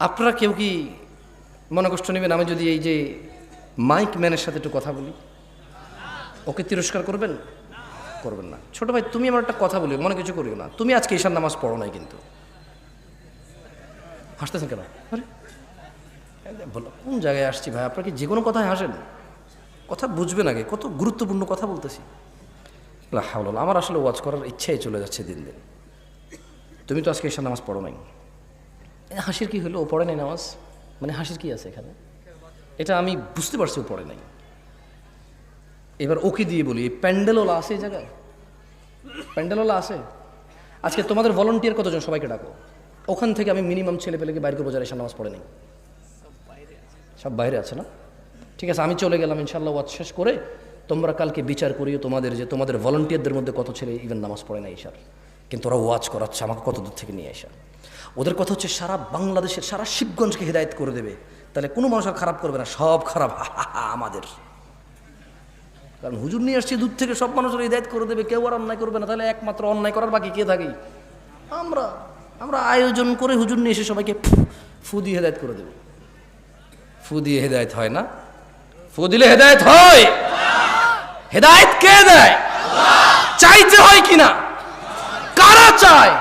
আপনারা কেউ কি মনে কষ্ট নেবেন আমি যদি এই যে মাইক ম্যানের সাথে একটু কথা বলি? ওকে তিরস্কার করবেন? করবেন না। ছোট ভাই, তুমি আমার একটা কথা বলি, মনে কিছু করিও না। তুমি আজকে ঈশার নামাজ পড়ো নাই কিন্তু। হাসতেছেন কেন? আরে বলো, কোন জায়গায় আসছি ভাই? আপনার কি যে কোনো কথায় হাসেন? কথা বুঝবেন আগে, কত গুরুত্বপূর্ণ কথা বলতেছি। আমার আসলে ওয়াজ করার ইচ্ছাই চলে যাচ্ছে দিন দিন। তুমি তো আজকে ঈশার নামাজ পড়ো নাই। হাসির কি হলো? ও পড়ে নাই নামাজ, মানে হাসির কি আছে এখানে? এটা আমি বুঝতে পারছি ও পড়ে নাই। এবার ওকে দিয়ে বলি, প্যান্ডেলওয়ালা আছে এই জায়গায়? প্যান্ডেলওয়ালা আছে? আজকে তোমাদের ভলান্টিয়ার কতজন? সবাইকে ডাকো। ওখান থেকে আমি মিনিমাম ছেলে পেলেকে বাইরে করবো যারা ঈশার নামাজ পড়ে নাই। সব বাইরে আছে না? ঠিক আছে, আমি চলে গেলাম। ইনশাল্লাহ ওয়াজ শেষ করে তোমরা কালকে বিচার করিও তোমাদের ভলান্টিয়ারদের মধ্যে কত ছেলে ইভেন নামাজ পড়ে না ঈশার, কিন্তু ওরা ওয়াজ করাচ্ছে আমাকে কত দূর থেকে নিয়ে আসা। ওদের কথা হচ্ছে সারা বাংলাদেশের, সারা শিবগঞ্জকে হিদায়ত করে দেবে। তাহলে কোনো মানুষ আর খারাপ করবে না, সব খারাপ আমাদের। কারণ হুজুর নিয়ে আসছে দূর থেকে, সব মানুষের হিদায়ত করে দেবে, কেউ আর অন্যায় করবে না। তাহলে একমাত্র অন্যায় করার বাকি কে থাকি? আমরা আমরা আয়োজন করে হুজুর নিয়ে এসে সবাইকে ফু দিয়ে হেদায়ত করে দেব। ফু দিয়ে হেদায়ত হয় না? ফু দিলে হেদায়ত হয়? হেদায়ত কে দেয়? চাইতে হয় কিনা? কারা চায়?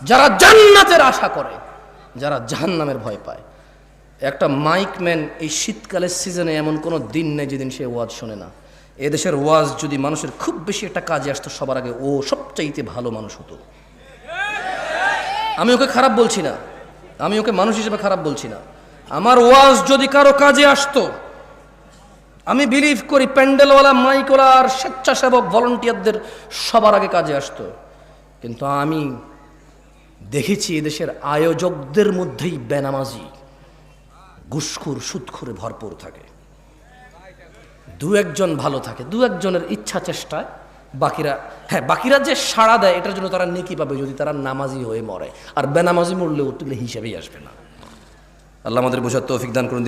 যারা জান্নাতের আশা করে, যারা জাহান্নামের ভয় পায়। একটা মাইকম্যান এই শীতকালের সিজনে এমন কোনো দিন নেই যেদিন সে ওয়াজ শোনে না। এদেশের ওয়াজ যদি মানুষের খুব বেশি একটা কাজে আসতো, সবার আগে ও সবচাইতে ভালো মানুষ হতো। আমি ওকে খারাপ বলছি না, আমি ওকে মানুষ হিসেবে খারাপ বলছি না। আমার ওয়াজ যদি কারো কাজে আসতো, আমি বিলিভ করি প্যান্ডেলওয়ালা, মাইকওয়ালা আর স্বেচ্ছাসেবক ভলান্টিয়ারদের সবার আগে কাজে আসতো। কিন্তু আমি দেখেছি এদেশের আয়োজকদের মধ্যেই বেনামাজি, ঘুষখোর, সুদখোরে ভরপুর থাকে। দু একজন ভালো থাকে, দু একজনের ইচ্ছা চেষ্টায়। বাকিরা যে সাড়া দেয় এটার জন্য তারা নেকি পাবে যদি তারা নামাজি হয়ে মরে। আর বেনামাজি মরলেও তুলে হিসেবেই আসবে না। আল্লাহ আমাদের বোঝার তৌফিক দান করুন।